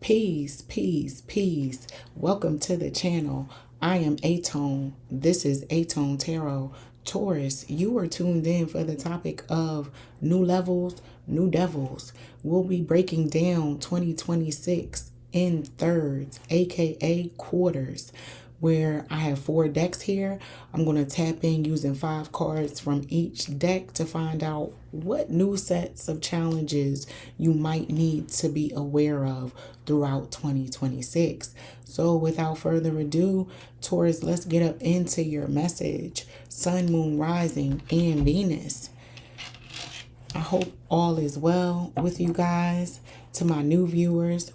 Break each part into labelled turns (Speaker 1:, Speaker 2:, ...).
Speaker 1: Peace, peace, peace. Welcome to the channel. I am aTone. This is aToneTarot. Taurus, you are tuned in for the topic of new levels, new devils. We'll be breaking down 2026 in thirds, aka quarters, where I have 4 decks here. I'm going to tap in using 5 cards from each deck to find out what new sets of challenges you might need to be aware of throughout 2026. So without further ado, Taurus, let's get up into your message. Sun, Moon, Rising, and Venus. I hope all is well with you guys. To my new viewers,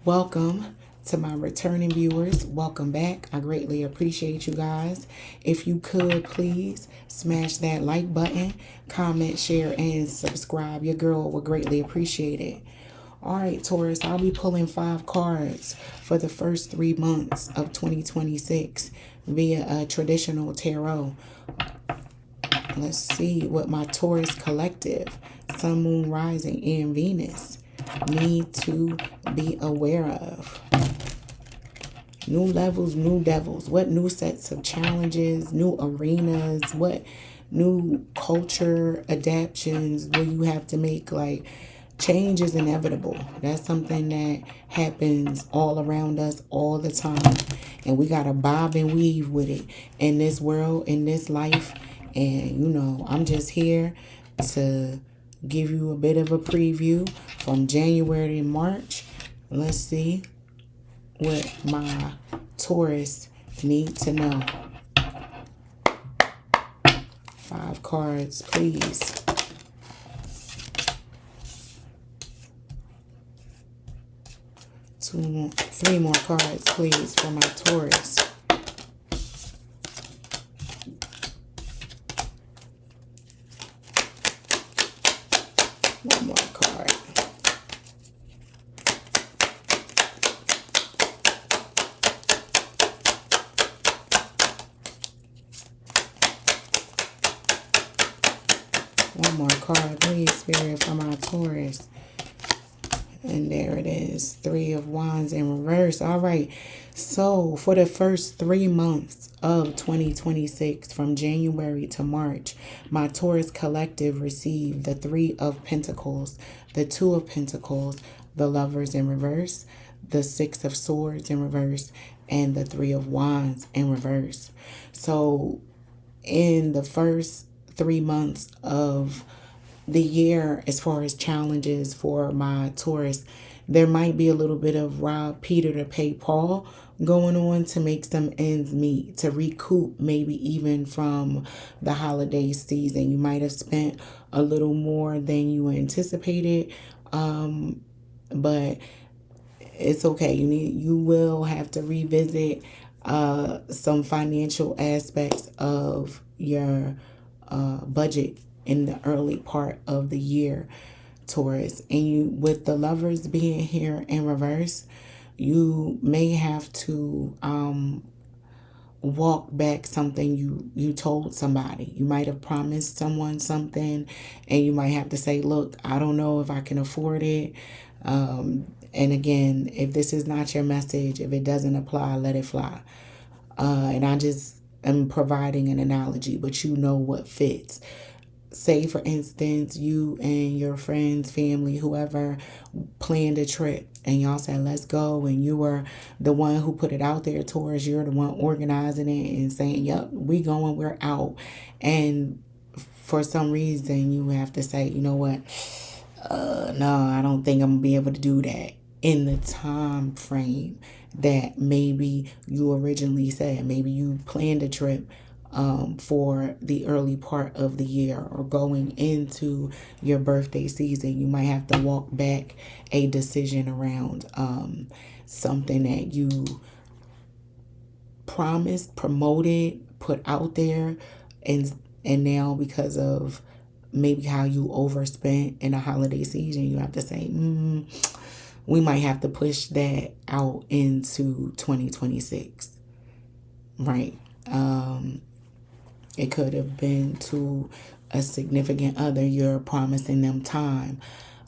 Speaker 1: welcome. To my returning viewers, welcome back. I greatly appreciate you guys. If you could, please smash that like button, comment, share, and subscribe. Your girl would greatly appreciate it. All right, Taurus, I'll be pulling 5 cards for the first 3 months of 2026 via a traditional tarot. Let's see what my Taurus collective, Sun, Moon, Rising, and Venus need to be aware of. New levels, new devils. What new sets of challenges, new arenas, what new culture adaptations will you have to make? Like, change is inevitable. That's something that happens all around us all the time. And we got to bob and weave with it in this world, in this life. And, you know, I'm just here to give you a bit of a preview from January to March. Let's see what my Taurus need to know. 5 cards, please. 3 more cards, please, for my Taurus. One more card. One more card, please, Spirit, for my Taurus. And there it is, 3 of Wands in reverse. All right, so for the first 3 months of 2026, from January to March, my Taurus collective received the 3 of Pentacles, the 2 of Pentacles, the Lovers in reverse, the 6 of Swords in reverse, and the 3 of Wands in reverse. So in the first 3 months of the year, as far as challenges for my Taurus, there might be a little bit of rob Peter to pay Paul going on to make some ends meet, to recoup maybe even from the holiday season. You might have spent a little more than you anticipated, but it's okay. You will have to revisit some financial aspects of your budget in the early part of the year, Taurus. And you, with the Lovers being here in reverse, you may have to walk back something you told somebody. You might have promised someone something, and you might have to say, look, I don't know if I can afford it. And again, if this is not your message, if it doesn't apply, let it fly. And I just am providing an analogy, but you know what fits. Say, for instance, you and your friends, family, whoever planned a trip and y'all said, let's go. And you were the one who put it out there, Taurus. You're the one organizing it and saying, yep, we going, we're out. And for some reason, you have to say, you know what? No, I don't think I'm going to be able to do that in the time frame that maybe you originally said. Maybe you planned a trip for the early part of the year or going into your birthday season. You might have to walk back a decision around something that you promised, promoted, put out there, and now because of maybe how you overspent in a holiday season, you have to say, we might have to push that out into 2026, right? It could have been to a significant other. You're promising them time.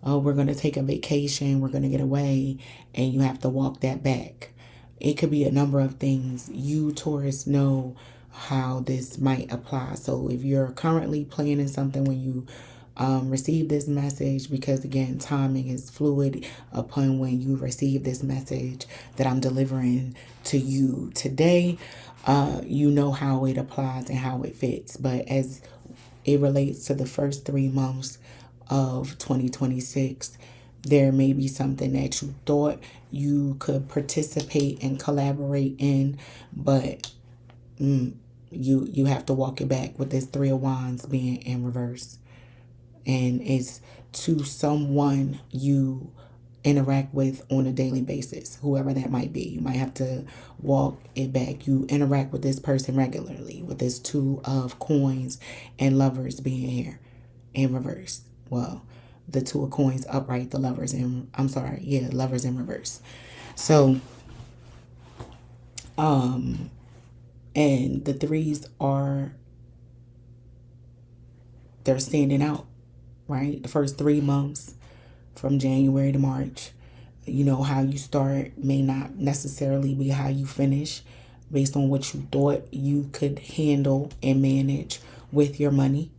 Speaker 1: oh, we're going to take a vacation, we're going to get away, and you have to walk that back. It could be a number of things. You, Taurus, know how this might apply. So if you're currently planning something when you receive this message, because again, timing is fluid upon when you receive this message that I'm delivering to you today, you know how it applies and how it fits. But as it relates to the first 3 months of 2026, there may be something that you thought you could participate and collaborate in, but you have to walk it back with this 3 of Wands being in reverse. And it's to someone you interact with on a daily basis, whoever that might be. You might have to walk it back. You interact with this person regularly, with this 2 of coins and lovers being here in reverse. Well, the 2 of coins upright, the lovers in, lovers in reverse. So, and the 3s they're standing out, right? The first 3 months from January to March, you know, how you start may not necessarily be how you finish based on what you thought you could handle and manage with your money.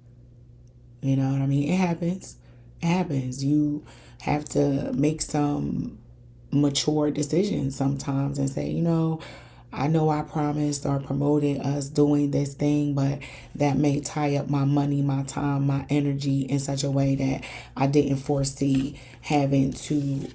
Speaker 1: You know what I mean? It happens. It happens. You have to make some mature decisions sometimes and say, you know I promised or promoted us doing this thing, but that may tie up my money, my time, my energy in such a way that I didn't foresee having to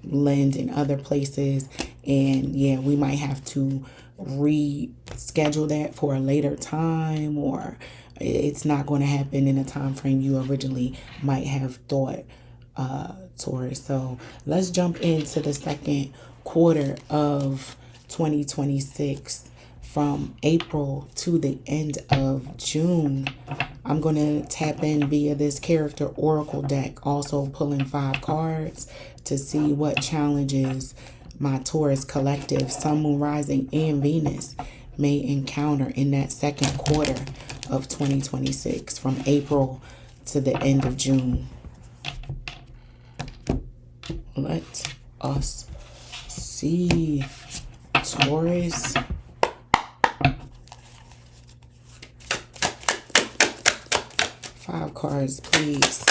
Speaker 1: lend in other places. And yeah, we might have to reschedule that for a later time, or it's not going to happen in a time frame you originally might have thought, Taurus. So let's jump into the second quarter of 2026 from April to the end of June. I'm going to tap in via this character oracle deck, also pulling 5 cards to see what challenges my Taurus collective, Sun, Moon, Rising, and Venus may encounter in that second quarter of 2026 from April to the end of June. Let us see, Taurus. Five cards, please.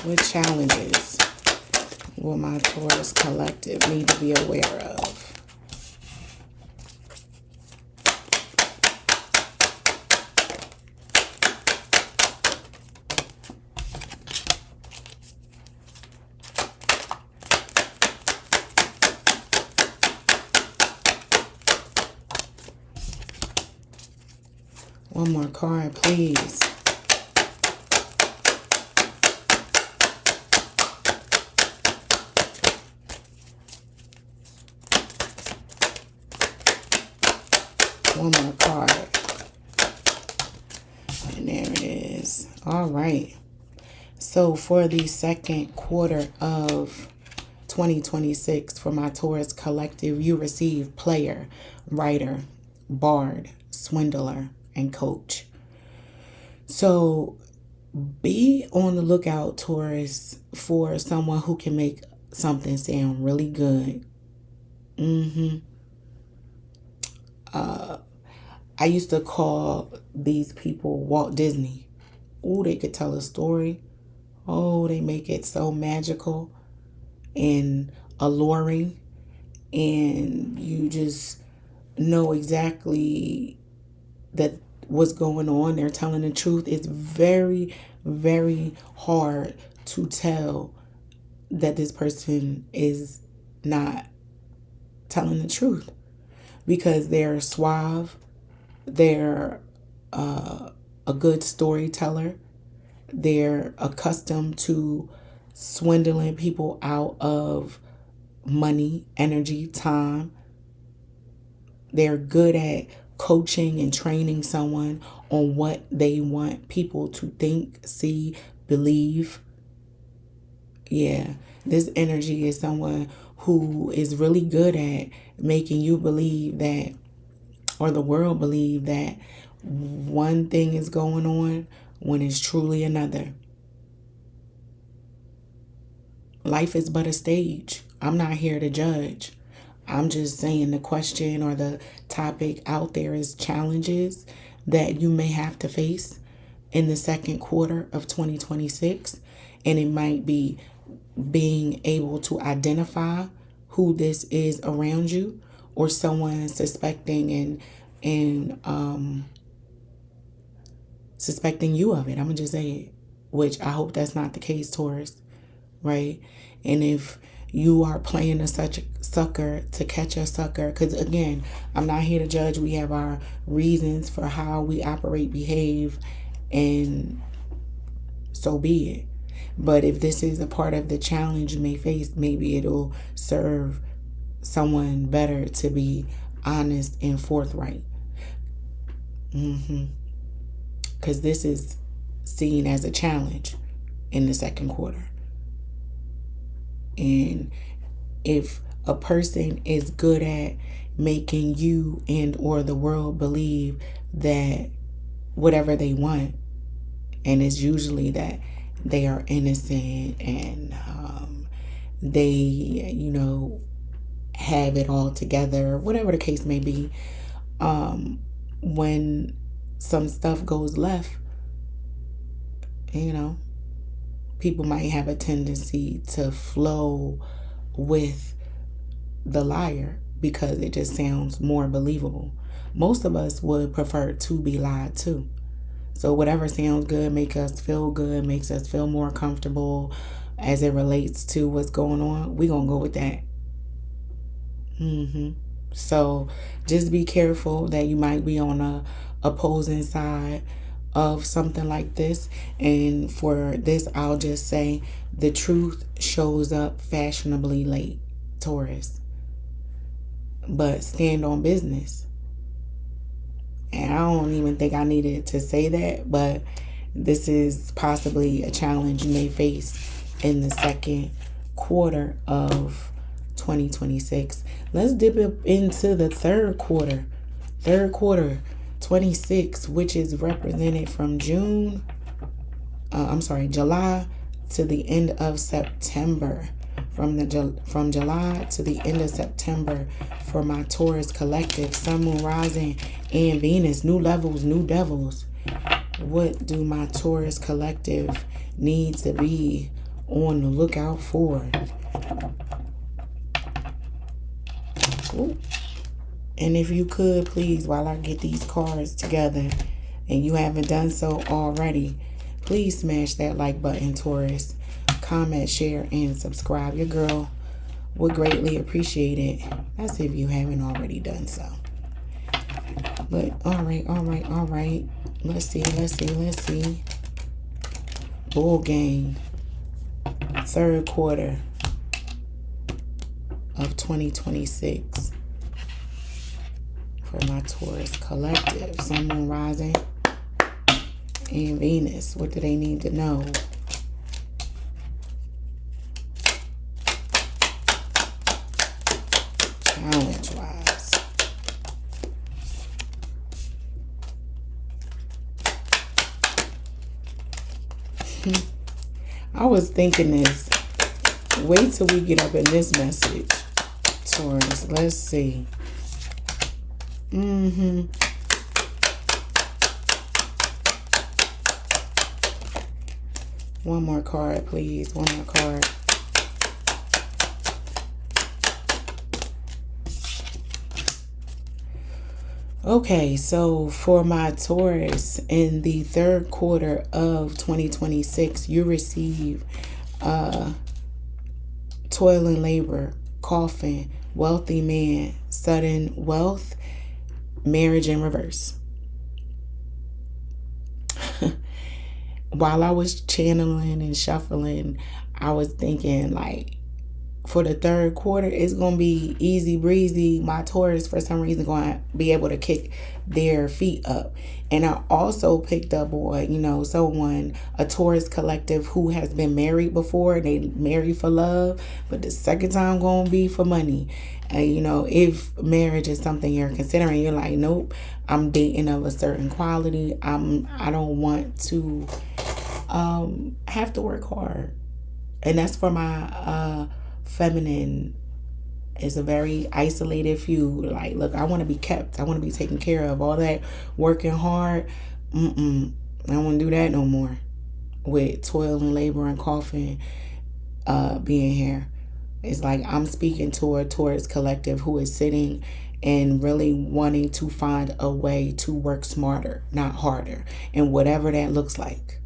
Speaker 1: What challenges will my Taurus collective need to be aware of? One more card, please. One more card. And there it is. All right. So for the second quarter of 2026, for my Taurus collective, you receive player, writer, bard, swindler, and coach. So be on the lookout, Taurus, for someone who can make something sound really good. I used to call these people Walt Disney. Oh, they could tell a story. Oh, they make it so magical and alluring. And you just know exactly that what's going on. They're telling the truth. It's very, very hard to tell that this person is not telling the truth, because they're suave, they're a good storyteller, they're accustomed to swindling people out of money, energy, time. They're good at coaching and training someone on what they want people to think, see, believe. Yeah, This energy is someone who is really good at making you believe that, or the world believe that, one thing is going on when it's truly another. Life is but a stage. I'm not here to judge. I'm just saying the question or the topic out there is challenges that you may have to face in the second quarter of 2026. And it might be being able to identify who this is around you, or someone suspecting and suspecting you of it. I'm gonna just say it, which I hope that's not the case, Taurus, right? And if you are playing a such sucker to catch a sucker, because again, I'm not here to judge. We have our reasons for how we operate, behave, and so be it. But if this is a part of the challenge you may face, maybe it'll serve someone better to be honest and forthright. Because this is seen as a challenge in the second quarter. And if a person is good at making you and or the world believe that whatever they want, and it's usually that they are innocent and they, have it all together, whatever the case may be, when some stuff goes left, people might have a tendency to flow with the liar because it just sounds more believable. Most of us would prefer to be lied to. So whatever sounds good, makes us feel good, makes us feel more comfortable as it relates to what's going on, we're going to go with that. So just be careful that you might be on a opposing side of something like this. And for this, I'll just say the truth shows up fashionably late, Taurus. But stand on business. And I don't even think I needed to say that, but this is possibly a challenge you may face in the second quarter of 2026. Let's dip up into the third quarter. Third quarter 26, which is represented from July to the end of September. From July to the end of September for my Taurus collective, Sun, Moon, Rising, and Venus. New levels, new devils. What do my Taurus collective need to be on the lookout for? Ooh. And if you could, please, while I get these cards together, and you haven't done so already, please smash that like button, Taurus. Comment, share, and subscribe. Your girl would greatly appreciate it. That's if you haven't already done so. But all right. Let's see. Bull Gang. Third quarter of 2026 for my Taurus collective, Sun, Moon, Rising, and Venus. What do they need to know? Challenge-wise. I was thinking this. Wait till we get up in this message, Taurus. Let's see. One more card, please. One more card. Okay, so for my Taurus, in the third quarter of 2026, you receive toil and labor, coffin, wealthy man, sudden wealth, marriage in reverse. While I was channeling and shuffling, I was thinking, like, for the third quarter, it's going to be easy breezy. My Taurus, for some reason, going to be able to kick their feet up. And I also picked up on, someone, a Taurus collective who has been married before. They married for love, but the second time going to be for money. If marriage is something you're considering, you're like, nope, I'm dating of a certain quality. I don't want to have to work hard. And that's for my feminine. Is a very isolated few. Like, look, I want to be kept. I want to be taken care of. All that working hard, I don't want to do that no more. With toil and labor and coughing being here. It's like I'm speaking to a Taurus collective who is sitting and really wanting to find a way to work smarter, not harder. And whatever that looks like.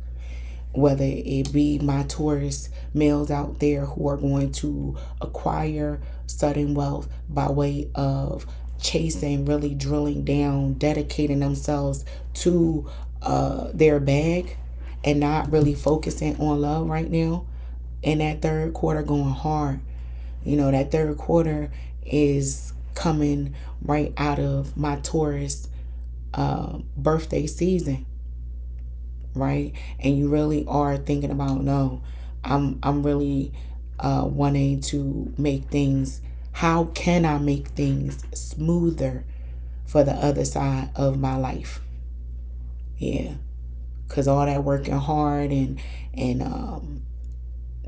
Speaker 1: Whether it be my Taurus males out there who are going to acquire sudden wealth by way of chasing, really drilling down, dedicating themselves to their bag and not really focusing on love right now. And that third quarter going hard. That third quarter is coming right out of my Taurus birthday season. Right? And you really are thinking about, no, I'm really wanting to make things, how can I make things smoother for the other side of my life? Yeah. Because all that working hard and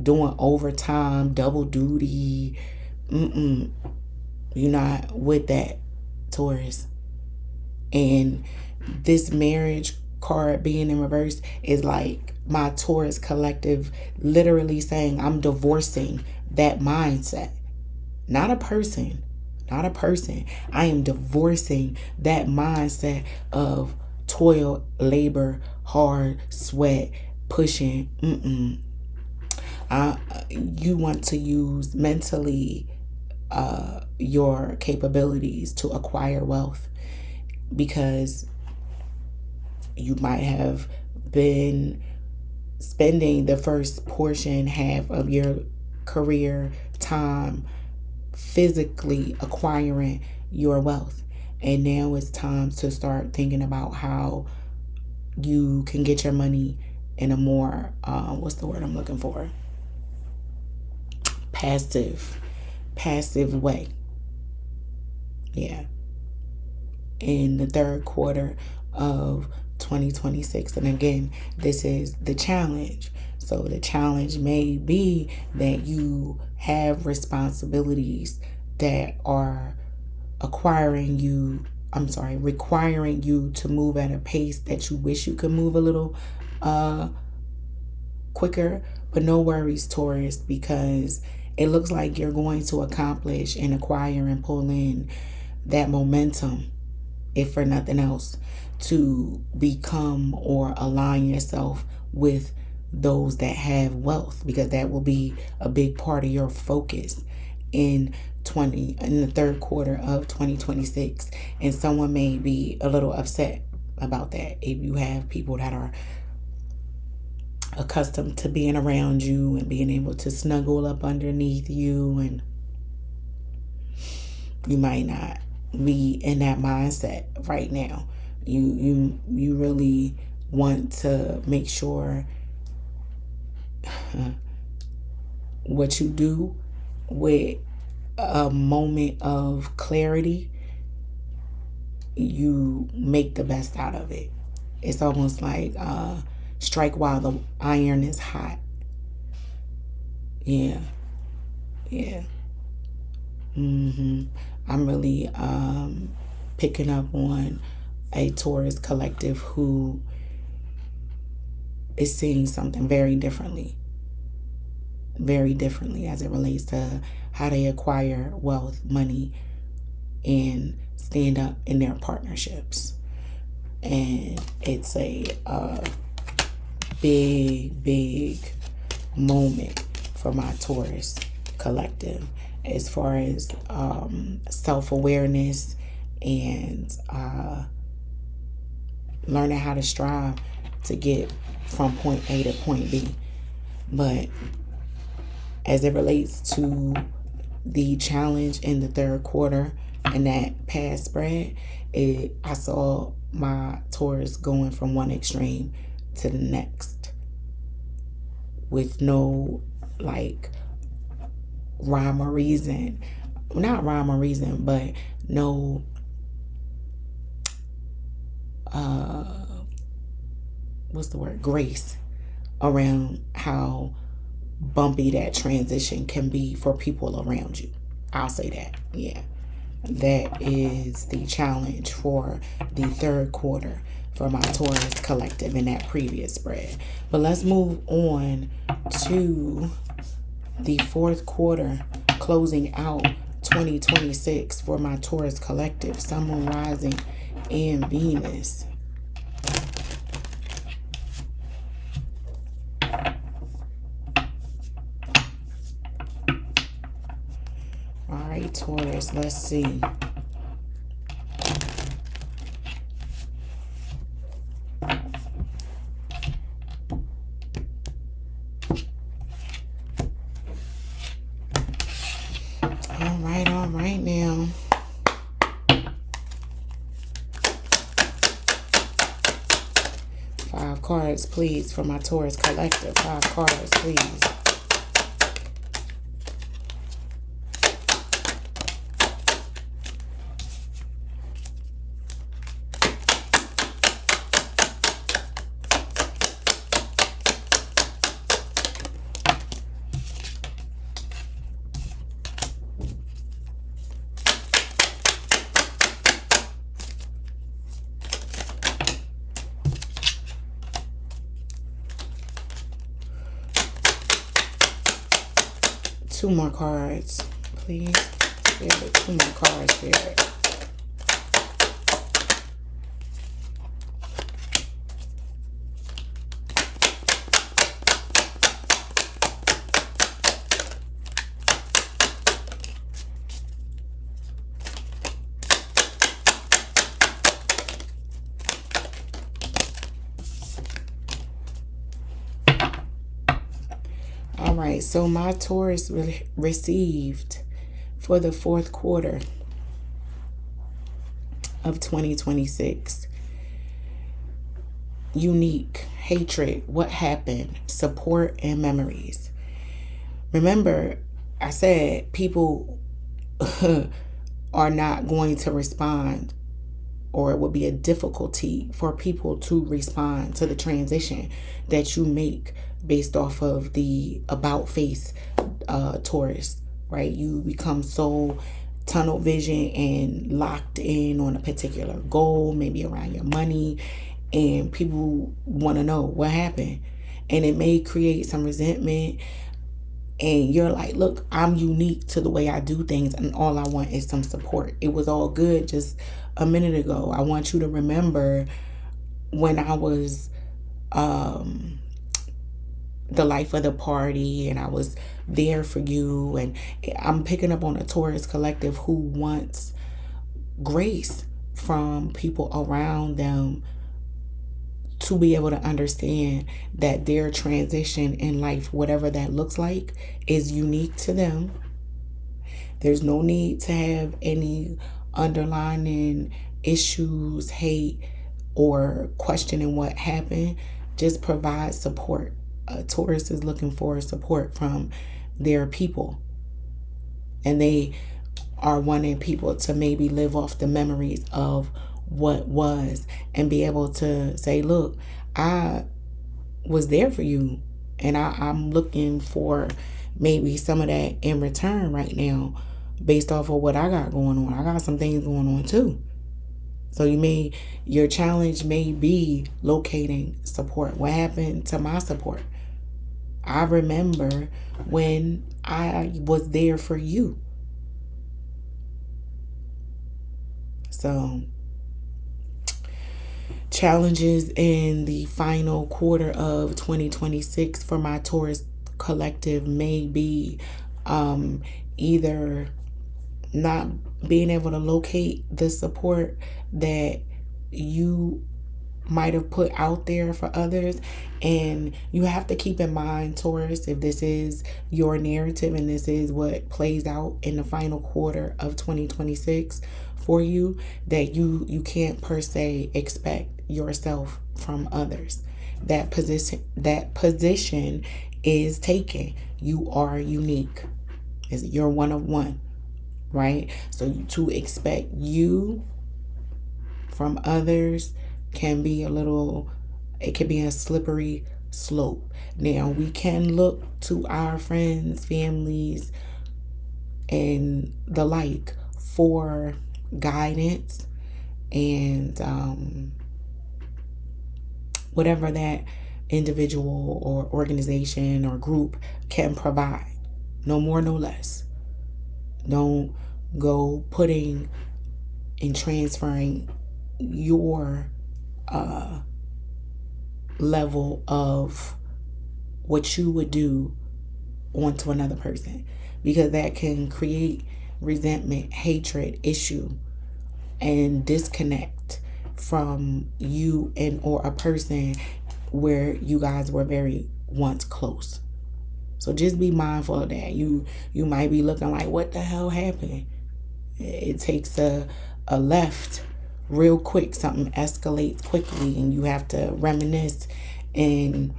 Speaker 1: doing overtime, double duty, you're not with that, Taurus. And this marriage card being in reverse is like my Taurus collective literally saying, I'm divorcing that mindset. Not a person. I am divorcing that mindset of toil, labor, hard, sweat, pushing. You want to use mentally your capabilities to acquire wealth, because you might have been spending the first half of your career time physically acquiring your wealth. And now it's time to start thinking about how you can get your money in a more, what's the word I'm looking for? Passive way. Yeah. In the third quarter of 2026. And again, this is the challenge. So the challenge may be that you have responsibilities that are requiring you to move at a pace that you wish you could move a little quicker. But no worries, Taurus, because it looks like you're going to accomplish and acquire and pull in that momentum, if for nothing else, to become or align yourself with those that have wealth, because that will be a big part of your focus in the third quarter of 2026. And someone may be a little upset about that if you have people that are accustomed to being around you and being able to snuggle up underneath you, and you might not be in that mindset right now. You really want to make sure what you do with a moment of clarity, you make the best out of it. It's almost like strike while the iron is hot. Yeah. I'm really picking up on a Taurus collective who is seeing something very differently as it relates to how they acquire wealth, money, and stand up in their partnerships. And it's a big moment for my Taurus collective as far as self-awareness and learning how to strive to get from point A to point B. But as it relates to the challenge in the third quarter and that past spread, I saw my Taurus going from one extreme to the next with no like rhyme or reason. Not rhyme or reason, but no what's the word? Grace around how bumpy that transition can be for people around you. I'll say that. Yeah. That is the challenge for the third quarter for my Taurus collective in that previous spread. But let's move on to the fourth quarter, closing out 2026 for my Taurus collective, Sun, Moon, Rising, and Venus. All right, Taurus, let's see. All right now. Five cards, please, for my Taurus collective. 5 cards, please. Two more cards, please. Spirit, 2 more cards, Spirit. All right, so my Taurus received for the fourth quarter of 2026. Unique, hatred, what happened, support, and memories. Remember, I said people are not going to respond, or it would be a difficulty for people to respond to the transition that you make based off of the about face Taurus, right? You become so tunnel vision and locked in on a particular goal, maybe around your money, and people want to know what happened. And it may create some resentment, and you're like, look, I'm unique to the way I do things, and all I want is some support. It was all good just a minute ago. I want you to remember when I was the life of the party and I was there for you. And I'm picking up on a Taurus collective who wants grace from people around them to be able to understand that their transition in life, whatever that looks like, is unique to them. There's no need to have any underlying issues, hate, or questioning what happened. Just provide support. Taurus is looking for support from their people, and they are wanting people to maybe live off the memories of what was and be able to say, look, I was there for you, and I'm looking for maybe some of that in return right now based off of what I got going on. I got some things going on too. So your challenge may be locating support. What happened to my support? I remember when I was there for you. So challenges in the final quarter of 2026 for my Taurus collective may be either not being able to locate the support that you might have put out there for others. And you have to keep in mind, Taurus, if this is your narrative and this is what plays out in the final quarter of 2026 for you, that you can't per se expect yourself from others. That position is taken. You are unique. You're one of one, right? So to expect you from others can be it can be a slippery slope. Now, we can look to our friends, families, and the like for guidance and whatever that individual or organization or group can provide. No more, no less. Don't go putting and transferring your level of what you would do onto another person, because that can create resentment, hatred, issue, and disconnect from you and or a person where you guys were very once close. So just be mindful of that. You might be looking like, what the hell happened? It takes a left real quick. Something escalates quickly and you have to reminisce and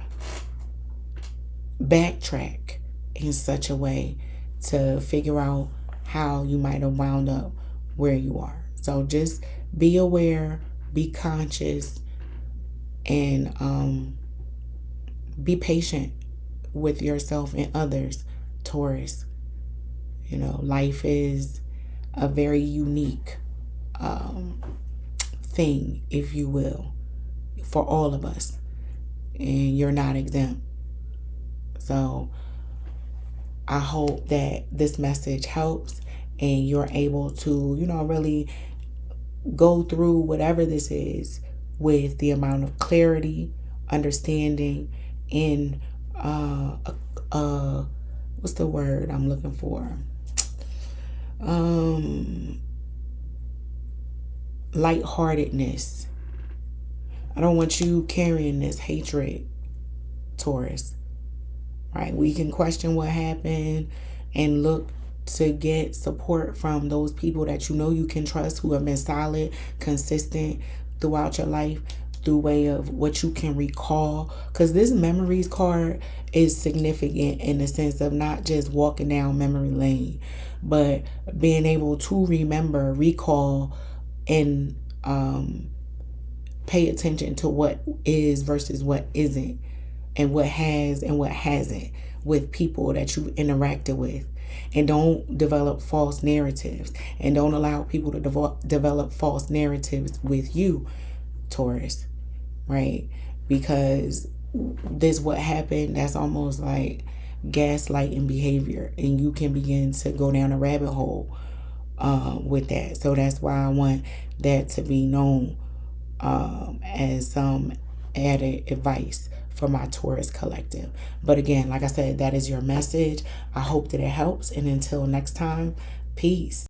Speaker 1: backtrack in such a way to figure out how you might have wound up where you are. So just be aware, be conscious, and be patient with yourself and others, Taurus. You know, life is a very unique thing, if you will, for all of us, and you're not exempt. So I hope that this message helps and you're able to, really go through whatever this is with the amount of clarity, understanding, and what's the word I'm looking for? Lightheartedness. I don't want you carrying this hatred, Taurus. Right? We can question what happened and look to get support from those people that you can trust, who have been solid, consistent throughout your life, through way of what you can recall. Because this memories card is significant in the sense of not just walking down memory lane, but being able to remember, recall, and pay attention to what is versus what isn't, and what has and what hasn't with people that you interacted with. And don't develop false narratives, and don't allow people to develop false narratives with you, Taurus, right? Because this what happened, that's almost like gaslighting behavior, and you can begin to go down a rabbit hole with that. So that's why I want that to be known as some added advice for my Taurus collective. But again, like I said, that is your message. I hope that it helps. And until next time, peace.